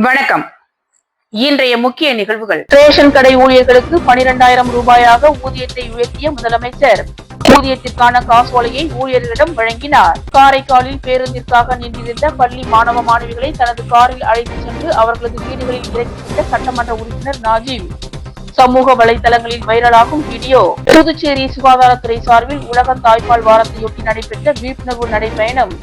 வணக்கம். இன்றைய முக்கிய நிகழ்வுகள். ரேஷன் கடை ஊழியர்களுக்கு 12,000 ரூபாயாக ஊதியத்தை உயர்த்திய முதலமைச்சர். ஊதியத்திற்கான காசோலையை ஊழியர்களிடம் வழங்கினார். காரைக்காலில் பேருந்திற்காக நின்றிருந்த பள்ளி மாணவ மாணவிகளை தனது காரில் அழைத்துச் சென்று அவர்களது வீடுகளில் இறக்கிவிட்ட சட்டமன்ற உறுப்பினர் நாஜிம். சமூக வலைதளங்களில் வைரலாகும் வீடியோ. புதுச்சேரி சுகாதாரத்துறை சார்பில் உலக தாய்ப்பால் வாரத்தையொட்டி நடைபெற்ற விழிப்புணர்வு நடைபயணம்.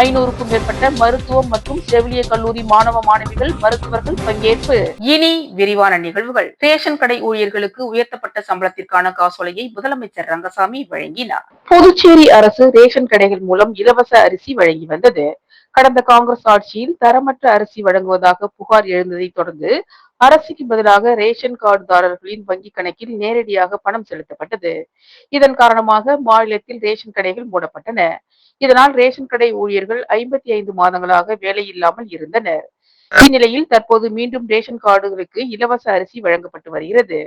500க்கும் மேற்பட்ட மருத்துவம் மற்றும் செவிலிய கல்லூரி மாணவ மாணவிகள் மருத்துவர்கள் பங்கேற்பு. இனி விரிவான நிகழ்வுகள். ரேஷன் கடை ஊழியர்களுக்கு உயர்த்தப்பட்ட சம்பளத்திற்கான காசோலையை முதலமைச்சர் ரங்கசாமி வழங்கினார். புதுச்சேரி அரசு ரேஷன் கடைகள் மூலம் இலவச அரிசி வழங்கி வந்தது. கடந்த காங்கிரஸ் ஆட்சியில் தரமற்ற அரிசி வழங்குவதாக புகார் எழுந்ததை தொடர்ந்து அரசுக்கு பதிலாக ரேஷன் கார்டுதாரர்களின் வங்கிக் கணக்கில் நேரடியாக பணம் செலுத்தப்பட்டது. இதன் காரணமாக மாநிலத்தில் ரேஷன் கடைகள் மூடப்பட்டன. இதனால் ரேஷன் கடை ஊழியர்கள் 55 மாதங்களாக வேலையில்லாமல் இருந்தனர். இந்நிலையில் தற்போது மீண்டும் ரேஷன் கார்டுகளுக்கு இலவச அரிசி வழங்கப்பட்டு வருகிறது.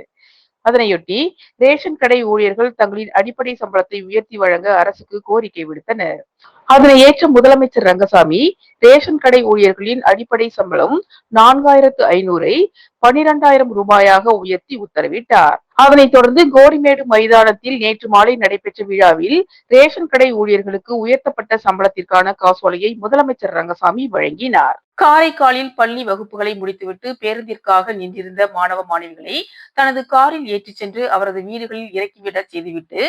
அதனையொட்டி ரேஷன் கடை ஊழியர்கள் தங்களின் அடிப்படை சம்பளத்தை உயர்த்தி வழங்க அரசுக்கு கோரிக்கை விடுத்தனர். அதனை ஏற்ற முதலமைச்சர் ரங்கசாமி ரேஷன் கடை ஊழியர்களின் அடிப்படை சம்பளம் 4,500 12,000 ரூபாயாக உயர்த்தி உத்தரவிட்டார். அதனைத் தொடர்ந்து கோரிமேடு மைதானத்தில் நேற்று மாலை நடைபெற்ற விழாவில் ரேஷன் கடை ஊழியர்களுக்கு உயர்த்தப்பட்ட சம்பளத்திற்கான காசோலையை முதலமைச்சர் ரங்கசாமி வழங்கினார். காரைக்காலில் பள்ளி வகுப்புகளை முடித்துவிட்டு பேருந்திற்காக நின்றிருந்த மாணவ மாணவிகளை தனது காரில் ஏற்றிச் சென்று அவரது வீடுகளில் இறக்கிவிட செய்துவிட்டு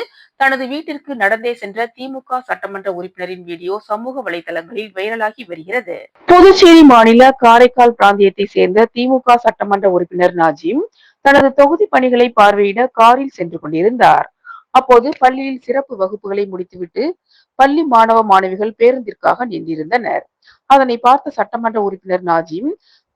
தனது வீட்டிற்கு நடந்தே சென்ற திமுக சட்டமன்ற உறுப்பினரின் வீடியோ சமூக வலைதளங்களில் வைரலாகி வருகிறது. புதுச்சேரி மாநில காரைக்கால் பிராந்தியத்தை சேர்ந்த திமுக சட்டமன்ற உறுப்பினர் நாஜிம் தனது தொகுதி பணிகளை பார்வையிட காரில் சென்று கொண்டிருந்தார். அப்போது பள்ளியில் சிறப்பு வகுப்புகளை முடித்துவிட்டு பள்ளி மாணவ மாணவிகள் பேருந்திற்காக நின்றிருந்தனர். அதனை பார்த்த சட்டமன்ற உறுப்பினர் நாஜிம்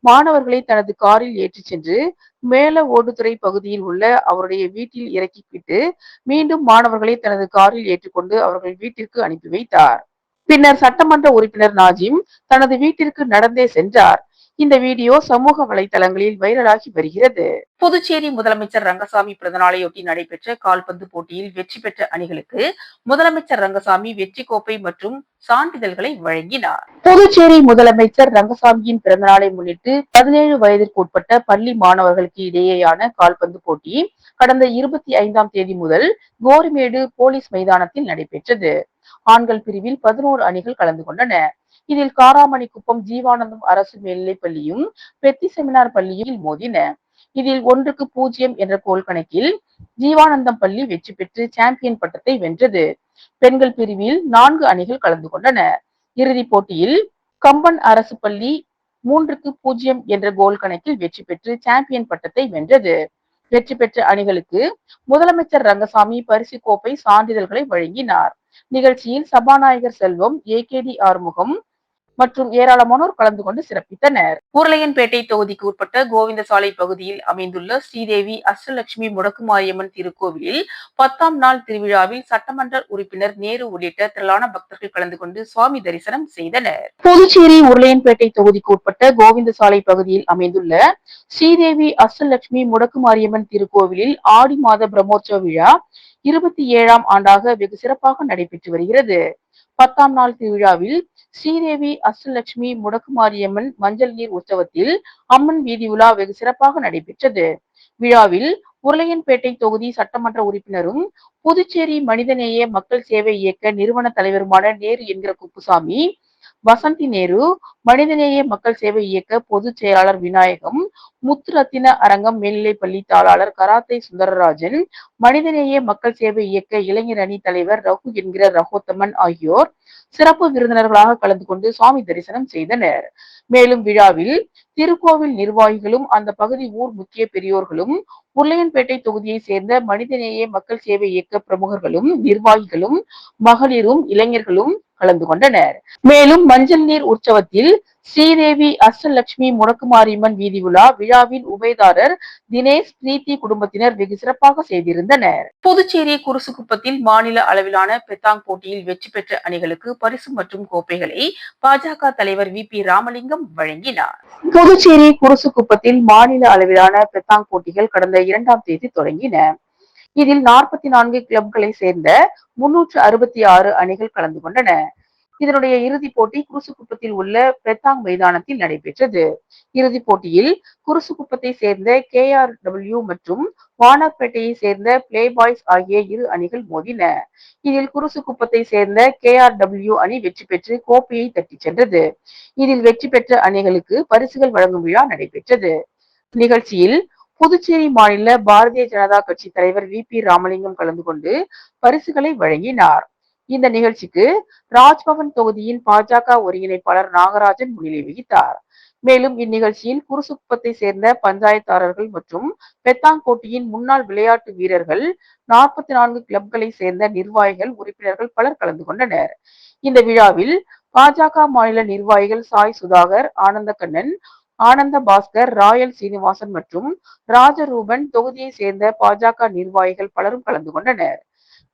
மாணவர்களை தனது காரில் ஏற்றிச் சென்று மேல ஓடுதுறை பகுதியில் உள்ள அவருடைய வீட்டில் இறக்கிவிட்டு மீண்டும் மாணவர்களை தனது காரில் ஏற்றுக்கொண்டு அவர்கள் வீட்டிற்கு அனுப்பி வைத்தார். பின்னர் சட்டமன்ற உறுப்பினர் நாஜிம் தனது வீட்டிற்கு நடந்தே சென்றார். இந்த வீடியோ சமூக வலைதளங்களில் வைரலாகி வருகிறது. புதுச்சேரி முதலமைச்சர் ரங்கசாமி பிறந்தநாளையொட்டி நடைபெற்ற கால்பந்து போட்டியில் வெற்றி பெற்ற அணிகளுக்கு முதலமைச்சர் ரங்கசாமி வெற்றி கோப்பை மற்றும் சான்றிதழ்களை வழங்கினார். புதுச்சேரி முதலமைச்சர் ரங்கசாமியின் பிறந்தநாளை முன்னிட்டு 17 வயதிற்கு உட்பட்ட பள்ளி மாணவர்களுக்கு இடையேயான கால்பந்து போட்டி கடந்த 25ஆம் தேதி முதல் கோரிமேடு போலீஸ் மைதானத்தில் நடைபெற்றது. ஆண்கள் பிரிவில் 11 அணிகள் கலந்து கொண்டன. இதில் காராமணிக்குப்பம் ஜீவானந்தம் அரசு மேல்நிலைப் பள்ளியும் பெத்தி செமினார் பள்ளியில் மோதின. இதில் 1-0 என்ற கோல் கணக்கில் ஜீவானந்தம் பள்ளி வெற்றி பெற்று சாம்பியன் பட்டத்தை வென்றது. பெண்கள் பிரிவில் 4 அணிகள் கலந்து கொண்டன. இறுதிப் போட்டியில் கம்பன் அரசு பள்ளி 3-0 என்ற கோல் கணக்கில் வெற்றி பெற்று சாம்பியன் பட்டத்தை வென்றது. வெற்றி பெற்ற அணிகளுக்கு முதலமைச்சர் ரங்கசாமி பரிசு கோப்பை சான்றிதழ்களை வழங்கினார். நிகழ்ச்சியில் சபாநாயகர் செல்வம், ஏகேடி ஆறுமுகம் மற்றும் ஏராளமானோர் கலந்து கொண்டு சிறப்பித்தனர். உருளையன்பேட்டை தொகுதிக்கு உட்பட்ட கோவிந்தசாலை பகுதியில் அமைந்துள்ள ஸ்ரீதேவி அஷ்டலட்சுமி முடக்குமாரியம்மன் திருக்கோவிலில் 10ஆம் நாள் திருவிழாவில் சட்டமன்ற உறுப்பினர் நேரு உள்ளிட்ட திரளான பக்தர்கள் கலந்து கொண்டு சுவாமி தரிசனம் செய்தனர். புதுச்சேரி உருளையன்பேட்டை தொகுதிக்கு உட்பட்ட கோவிந்தசாலை பகுதியில் அமைந்துள்ள ஸ்ரீதேவி அஷ்டலட்சுமி முடக்குமாரியம்மன் திருக்கோவிலில் ஆடி மாத பிரம்மோற்சவ விழா 27ஆம் ஆண்டாக வெகு சிறப்பாக நடைபெற்று வருகிறது. 10ஆம் நாள் திருவிழாவில் ஸ்ரீதேவி அஷ்டலட்சுமி முடக்குமாரியம்மன் மஞ்சள் நீர் உற்சவத்தில் அம்மன் வீதி உலா வெகு சிறப்பாக நடைபெற்றது. விழாவில் உருளையன்பேட்டை தொகுதி சட்டமன்ற உறுப்பினரும் புதுச்சேரி மனிதநேய மக்கள் சேவை இயக்க நிறுவன தலைவருமான நேரு என்கிற குப்புசாமி, வசந்தி நேரு, மனிதநேய மக்கள் சேவை இயக்க பொதுச் செயலாளர் விநாயகம், முத்துரத்தின அரங்கம் மேல்நிலைப்பள்ளி தாளாளர் கராத்தை சுந்தரராஜன், மனிதநேய மக்கள் சேவை இயக்க இளைஞர் அணி தலைவர் ரகு என்கிற ரகோத்தமன் ஆகியோர் சிறப்பு விருந்தினர்களாக கலந்து கொண்டு சுவாமி தரிசனம் செய்தனர். மேலும் விழாவில் திருக்கோவில் நிர்வாகிகளும் அந்த பகுதி ஊர் முக்கிய பெரியோர்களும் உருளையன்பேட்டை தொகுதியை சேர்ந்த மனிதநேய மக்கள் சேவை இயக்க பிரமுகர்களும் நிர்வாகிகளும் மகளிரும் இளைஞர்களும் கலந்து கொண்டனர். மேலும் மஞ்சள் நீர் உற்சவத்தில் ஸ்ரீதேவி அஷ்டலட்சுமி முடக்குமாரியம்மன் வீதி உலா விழாவின் உபயதாரர் தினேஷ் பிரீத்தி குடும்பத்தினர் வெகு சிறப்பாக செய்திருந்தனர். புதுச்சேரி குருசுக்குப்பத்தில் மாநில அளவிலான பெத்தாங் போட்டியில் வெற்றி பெற்ற அணிகளுக்கு பரிசு மற்றும் கோப்பைகளை பாஜக தலைவர் VP ராமலிங்கம் வழங்கினார். புதுச்சேரி குருசுக்குப்பத்தில் மாநில அளவிலான பெத்தாங் போட்டிகள் கடந்த 2ஆம் தேதி தொடங்கின. இதில் 44 கிளப்களை சேர்ந்த 366 அணிகள் கலந்து கொண்டன. இதனுடைய இறுதிப் போட்டி குருசுக்குப்பத்தில் உள்ள பெத்தாங் மைதானத்தில் நடைபெற்றது. இறுதிப் போட்டியில் குருசுக்குப்பத்தை சேர்ந்த KRW மற்றும் வானர்பேட்டையை சேர்ந்த பிளே பாய்ஸ் ஆகிய இரு அணிகள் மோதின. இதில் குருசுக்குப்பத்தை சேர்ந்த KRW அணி வெற்றி பெற்று கோப்பையை தட்டிச் சென்றது. இதில் வெற்றி பெற்ற அணிகளுக்கு பரிசுகள் வழங்கும் விழா நடைபெற்றது. நிகழ்ச்சியில் புதுச்சேரி மாநில பாரதிய ஜனதா கட்சி தலைவர் VP ராமலிங்கம் கலந்து கொண்டு பரிசுகளை வழங்கினார். இந்த நிகழ்ச்சிக்கு ராஜ்பவன் தொகுதியின் பாஜக ஒருங்கிணைப்பாளர் நாகராஜன் முன்னிலை வகித்தார். மேலும் இந்நிகழ்ச்சியில் குருசுக்குப்பத்தை சேர்ந்த பஞ்சாயத்தாளர்கள் மற்றும் பெத்தாங்கோட்டியின் முன்னாள் விளையாட்டு வீரர்கள், 44 கிளப்களை சேர்ந்த நிர்வாகிகள், உறுப்பினர்கள் பலர் கலந்து கொண்டனர். இந்த விழாவில் பாஜக மாநில நிர்வாகிகள் சாய் சுதாகர், ஆனந்தகண்ணன், ஆனந்த பாஸ்கர், ராயல் சீனிவாசன் மற்றும் ராஜரூபன், தொகுதியை சேர்ந்த பாஜக நிர்வாகிகள் பலரும் கலந்து கொண்டனர்.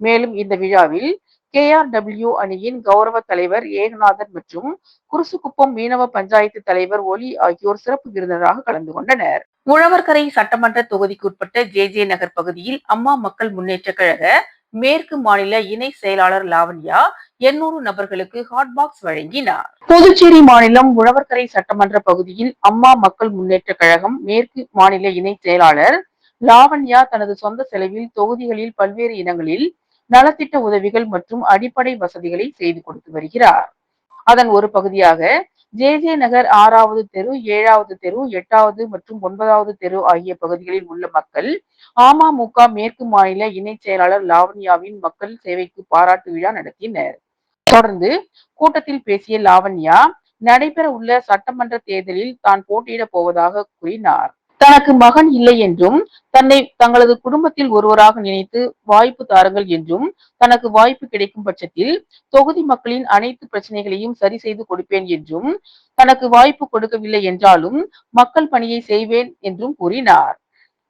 மேலும் இந்த விழாவில் KRW அணியின் கௌரவ தலைவர் ஏகநாதன் மற்றும் குருசுக்குப்பம் மீனவ பஞ்சாயத்து தலைவர் ஒலி ஆகியோர் சிறப்பு விருந்தினராக கலந்து கொண்டனர். உழவர்கரை சட்டமன்ற தொகுதிக்குட்பட்ட JJ நகர் பகுதியில் அம்மா மக்கள் முன்னேற்ற கழக மேற்கு மாநில இணை செயலாளர் லாவண்யா 800 நபர்களுக்கு ஹாட் பாக்ஸ் வழங்கினார். புதுச்சேரி மாநிலம் உழவர்கரை சட்டமன்ற பகுதியில் அம்மா மக்கள் முன்னேற்ற கழகம் மேற்கு மாநில இணை செயலாளர் லாவண்யா தனது சொந்த செலவில் தொகுதிகளில் பல்வேறு இடங்களில் நலத்திட்ட உதவிகள் மற்றும் அடிப்படை வசதிகளை செய்து கொடுத்து வருகிறார். அதன் ஒரு பகுதியாக JJ நகர் 6வது தெரு, 7வது தெரு, 8வது மற்றும் 9வது தெரு ஆகிய பகுதிகளில் உள்ள மக்கள் அமமுக மேற்கு மாநில இணை செயலாளர் லாவண்யாவின் மக்கள் சேவைக்கு பாராட்டு விழா நடத்தினர். தொடர்ந்து கூட்டத்தில் பேசிய லாவண்யா, நடைபெற உள்ள சட்டமன்ற தேர்தலில் தான் போட்டியிட போவதாக கூறினார். தனக்கு மகன் இல்லை என்றும் தன்னை தங்களது குடும்பத்தில் ஒருவராக நினைத்து வாய்ப்பு தாருங்கள் என்றும், தனக்கு வாய்ப்பு கிடைக்கும் பட்சத்தில் தொகுதி மக்களின் அனைத்து பிரச்சனைகளையும் சரி செய்து கொடுப்பேன் என்றும், தனக்கு வாய்ப்பு கொடுக்கவில்லை என்றாலும் மக்கள் பணியை செய்வேன் என்றும் கூறினார்.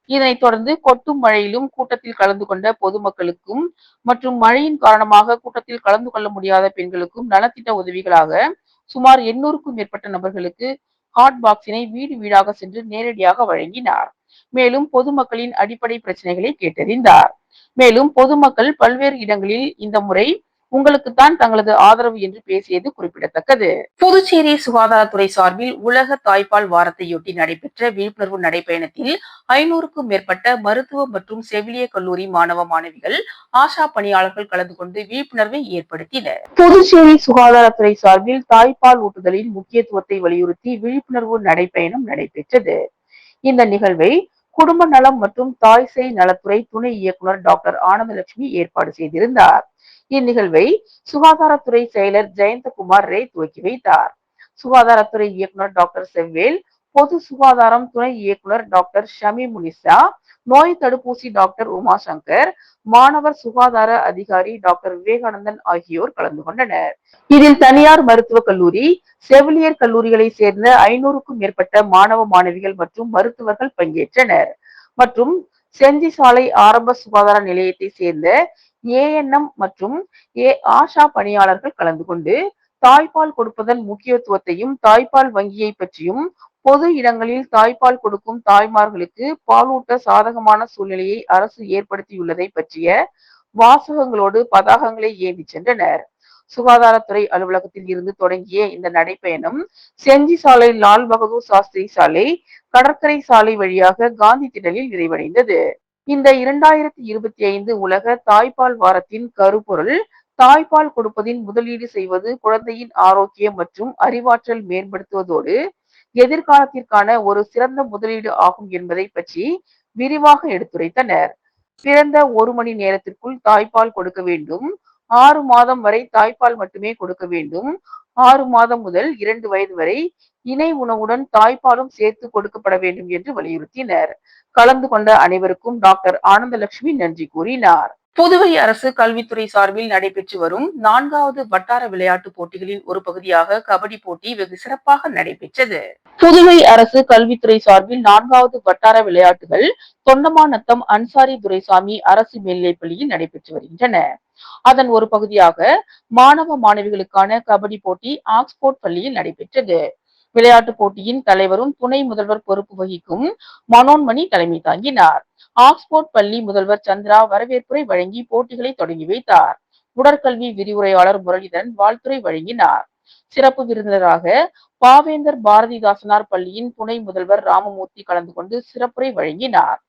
இதனைத் தொடர்ந்து கொட்டும் மழையிலும் கூட்டத்தில் கலந்து கொண்ட பொதுமக்களுக்கும் மற்றும் மழையின் காரணமாக கூட்டத்தில் கலந்து கொள்ள முடியாத பெண்களுக்கும் நலத்திட்ட உதவிகளாக சுமார் 800க்கும் மேற்பட்ட நபர்களுக்கு ஹாட் பாக்ஸினை வீடு வீடாக சென்று நேரடியாக வழங்கினார். மேலும் பொதுமக்களின் அடிப்படை பிரச்சனைகளை கேட்டறிந்தார். மேலும் பொதுமக்கள் பல்வேறு இடங்களில் இந்த முறை உங்களுக்குத்தான் தங்களது ஆதரவு என்று பேசியது குறிப்பிடத்தக்கது. புதுச்சேரி சுகாதாரத்துறை சார்பில் உலக தாய்ப்பால் வாரத்தையொட்டி நடைபெற்ற விழிப்புணர்வு நடைபயணத்தில் 500க்கும் மேற்பட்ட மருத்துவ மற்றும் செவிலிய கல்லூரி மாணவ மாணவிகள், ஆஷா பணியாளர்கள் கலந்து கொண்டு விழிப்புணர்வை ஏற்படுத்தினர். புதுச்சேரி சுகாதாரத்துறை சார்பில் தாய்ப்பால் ஊட்டுதலின் முக்கியத்துவத்தை வலியுறுத்தி விழிப்புணர்வு நடைபயணம் நடைபெற்றது. இந்த நிகழ்வை குடும்ப நலம் மற்றும் தாய் சேய் நலத்துறை துணை இயக்குனர் டாக்டர் ஆனந்தலட்சுமி ஏற்பாடு செய்திருந்தார். இந்நிகழ்வை சுகாதாரத்துறை செயலர் ஜெயந்தகுமார் ரே துவக்கி வைத்தார். சுகாதாரத்துறை இயக்குனர் டாக்டர் செவ்வேல், பொது சுகாதாரம் துணை இயக்குனர் டாக்டர் ஷமி முனிசா, நோய் தடுப்பூசி டாக்டர் உமாசங்கர், மாணவர் சுகாதார அதிகாரி டாக்டர் விவேகானந்தன் ஆகியோர் கலந்து கொண்டனர். இதில் தனியார் மருத்துவக் கல்லூரி, செவிலியர் கல்லூரிகளை சேர்ந்த 500க்கும் மேற்பட்ட மாணவ மாணவிகள் மற்றும் மருத்துவர்கள் பங்கேற்றனர். மற்றும் செஞ்சி சாலை ஆரம்ப சுகாதார நிலையத்தை சேர்ந்த ANM மற்றும் ஆஷா பணியாளர்கள் கலந்து கொண்டு தாய்ப்பால் கொடுப்பதன் முக்கியத்துவத்தையும், தாய்ப்பால் வங்கியை பற்றியும், பொது இடங்களில் தாய்ப்பால் கொடுக்கும் தாய்மார்களுக்கு பாலூட்ட சாதகமான சூழ்நிலையை அரசு ஏற்படுத்தியுள்ளதை பற்றிய வாசகங்களோடு பதாகங்களை ஏந்தி சென்றனர். சுகாதாரத்துறை அலுவலகத்தில் இருந்து தொடங்கிய இந்த நடைபயணம் செஞ்சி சாலை, லால் பகதூர் சாஸ்திரி சாலை, கடற்கரை சாலை வழியாக காந்தி திடலில் நிறைவடைந்தது. இந்த 2025 உலக தாய்ப்பால் வாரத்தின் கருப்பொருள், தாய்ப்பால் கொடுப்பதில் முதலீடு செய்வது குழந்தையின் ஆரோக்கியம் மற்றும் அறிவாற்றல் மேம்படுத்துவதோடு எதிர்காலத்திற்கான ஒரு சிறந்த முதலீடு ஆகும் என்பதை பற்றி விரிவாக எடுத்துரைத்தனர். பிறந்த 1 மணி நேரத்திற்குள் தாய்ப்பால் கொடுக்க வேண்டும். 6 மாதம் வரை தாய்ப்பால் மட்டுமே கொடுக்க வேண்டும். 6 மாதம் முதல் 2 வயது வரை இணை உணவுடன் தாய்ப்பாலும் சேர்த்து கொடுக்கப்பட வேண்டும் என்று வலியுறுத்தினர். கலந்து கொண்ட அனைவருக்கும் டாக்டர் ஆனந்தலட்சுமி நன்றி கூறினார். புதுவை அரசு கல்வித்துறை சார்பில் நடைபெற்று வரும் 4வது வட்டார விளையாட்டு போட்டிகளின் ஒரு பகுதியாக கபடி போட்டி வெகு சிறப்பாக நடைபெற்றது. புதுவை அரசு கல்வித்துறை சார்பில் 4வது வட்டார விளையாட்டுகள் தொண்டமாநத்தம் அன்சாரி துரைசாமி அரசு மேல்நிலைப்பள்ளியில் நடைபெற்று வருகின்றன. அதன் ஒரு பகுதியாக மாணவ மாணவிகளுக்கான கபடி போட்டி ஆக்ஸ்போர்ட் பள்ளியில் நடைபெற்றது. விளையாட்டு போட்டியின் தலைவரும் துணை முதல்வர் பொறுப்பு வகிக்கும் மனோன்மணி தலைமை தாங்கினார். ஆக்ஸ்போர்ட் பள்ளி முதல்வர் சந்திரா வரவேற்புரை வழங்கி போட்டிகளை தொடங்கி வைத்தார். உடற்கல்வி விரிவுரையாளர் முரளிதரன் வாழ்த்துரை வழங்கினார். சிறப்பு விருந்தினராக பாவேந்தர் பாரதிதாசனார் பள்ளியின் துணை முதல்வர் ராமமூர்த்தி கலந்து கொண்டு சிறப்புரை வழங்கினார்.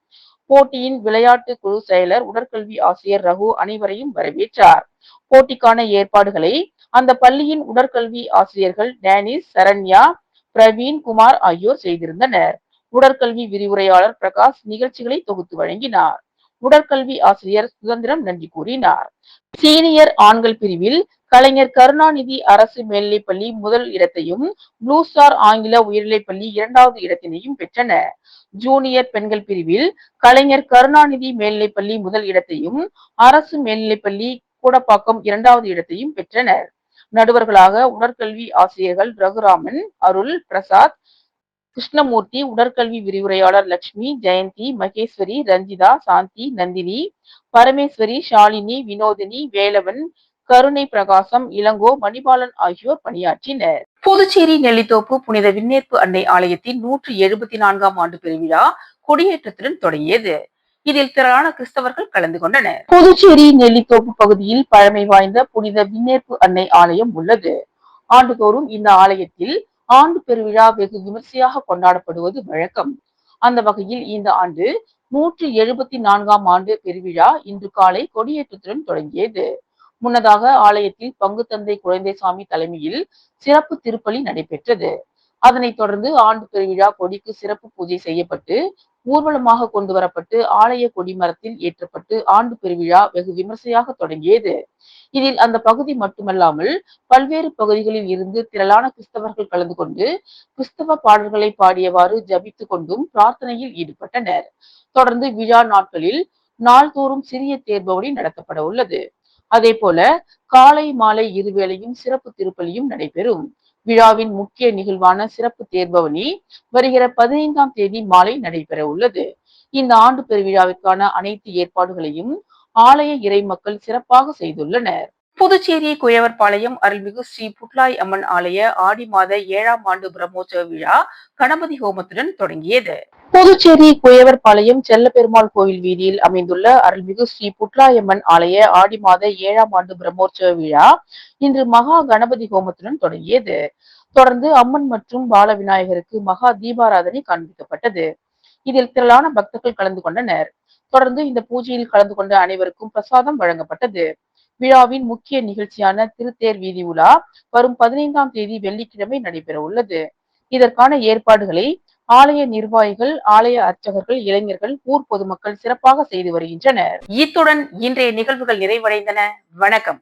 போட்டியின் விளையாட்டு குழு செயலர் உடற்கல்வி ஆசிரியர் ரகு அனைவரையும் வரவேற்றார். போட்டிக்கான ஏற்பாடுகளை அந்த பள்ளியின் உடற்கல்வி ஆசிரியர்கள் டேனிஸ், சரண்யா, பிரவீன் குமார் ஆகியோர் செய்திருந்தனர். உடற்கல்வி விரிவுரையாளர் பிரகாஷ் நிகழ்ச்சிகளை தொகுத்து வழங்கினார். உடற்கல்வி ஆசிரியர் சுதந்திரம் நன்றி கூறினார். சீனியர் ஆண்கள் பிரிவில் கலைஞர் கருணாநிதி அரசு மேல்நிலைப்பள்ளி முதல் இடத்தையும், ப்ளூ ஸ்டார் ஆங்கில உயர்நிலைப்பள்ளி 2வது இடத்தினையும் பெற்றன. ஜூனியர் பெண்கள் பிரிவில் கலைஞர் கருணாநிதி மேல்நிலைப்பள்ளி முதல் இடத்தையும், அரசு மேல்நிலைப்பள்ளி கூடப்பாக்கம் 2வது இடத்தையும் பெற்றனர். நடுவர்களாக உடற்கல்வி ஆசிரியர்கள் ரகுராமன், அருள் பிரசாத், கிருஷ்ணமூர்த்தி, உடற்கல்வி விரிவுரையாளர் லட்சுமி, ஜெயந்தி, மகேஸ்வரி, ரஞ்சிதா, சாந்தி, நந்தினி, பரமேஸ்வரி, ஷாலினி, வினோதினி, வேலவன், கருணை பிரகாசம், இளங்கோ, மணிபாலன் ஆகியோர் பணியாற்றினர். புதுச்சேரி நெல்லித்தோப்பு புனித விண்ணேற்பு அன்னை ஆலயத்தின் 174ஆம் ஆண்டு பெருவிழா கொடியேற்றத்துடன் தொடங்கியது. இதில் திரளான கிறிஸ்தவர்கள் கலந்து கொண்டனர். புதுச்சேரி நெல்லித்தோப்பு பகுதியில் பழமை வாய்ந்த புனித விண்ணேற்பு அன்னை ஆலயம் உள்ளது. ஆண்டுதோறும் இந்த ஆலயத்தில் ஆண்டு பெருவிழா வெகு விமர்சையாக கொண்டாடப்படுவது வழக்கம். அந்த வகையில் இந்த ஆண்டு 174ஆம் ஆண்டு பெருவிழா இன்று காலை கொடியேற்றத்துடன் தொடங்கியது. முன்னதாக ஆலயத்தில் பங்கு தந்தை குழந்தைசாமி தலைமையில் சிறப்பு திருப்பலி நடைபெற்றது. அதனைத் தொடர்ந்து ஆண்டு பெருவிழா கொடிக்கு சிறப்பு பூஜை செய்யப்பட்டு ஊர்வலமாக கொண்டு வரப்பட்டு ஆலய கொடிமரத்தில் ஏற்றப்பட்டு ஆண்டு பெருவிழா வெகு விமர்சையாக தொடங்கியது. இதில் அந்த பகுதி மட்டுமல்லாமல் பல்வேறு பகுதிகளில் இருந்து திரளான கிறிஸ்தவர்கள் கலந்து கொண்டு கிறிஸ்தவ பாடல்களை பாடியவாறு ஜபித்துக் கொண்டும் பிரார்த்தனையில் ஈடுபட்டனர். தொடர்ந்து விழா நாட்களில் நாள்தோறும் சிறிய தேர்பவனி நடத்தப்பட உள்ளது. அதே போல காலை மாலை இருவேளையும் சிறப்பு திருப்பலியும் நடைபெறும். விழாவின் முக்கிய நிகழ்வான சிறப்பு தேர்பவனி வருகிற 15ஆம் தேதி மாலை நடைபெற உள்ளது. இந்த ஆண்டு பெருவிழாவிற்கான அனைத்து ஏற்பாடுகளையும் ஆலய இறை மக்கள் சிறப்பாக செய்துள்ளனர். புதுச்சேரி குயவர்பாளையம் அருள்மிகு ஸ்ரீ புட்லாய் அம்மன் ஆலய ஆடி மாத 7ஆம் ஆண்டு பிரம்மோற்சவ விழா கணபதி ஹோமத்துடன் தொடங்கியது. புதுச்சேரி குயவர்பாளையம் செல்லப்பெருமாள் கோவில் வீதியில் அமைந்துள்ள அருள்மிகு ஸ்ரீ புட்லாயம்மன் ஆலய ஆடி மாத 7ஆம் ஆண்டு பிரம்மோற்சவ விழா இன்று மகா கணபதி ஹோமத்துடன் தொடங்கியது. தொடர்ந்து அம்மன் மற்றும் பால விநாயகருக்கு மகா தீபாராதனை காண்பிக்கப்பட்டது. இதில் திரளான பக்தர்கள் கலந்து கொண்டனர். தொடர்ந்து இந்த பூஜையில் கலந்து கொண்ட அனைவருக்கும் பிரசாதம் வழங்கப்பட்டது. விழாவின் முக்கிய நிகழ்ச்சியான திருத்தேர் வீதி உலா வரும் 15ஆம் தேதி வெள்ளிக்கிழமை நடைபெற உள்ளது. இதற்கான ஏற்பாடுகளை ஆலய நிர்வாகிகள், ஆலய அர்ச்சகர்கள், இளைஞர்கள், ஊர் பொதுமக்கள் சிறப்பாக செய்து வருகின்றனர். இத்துடன் இன்றைய நிகழ்வுகள் நிறைவடைந்தன. வணக்கம்.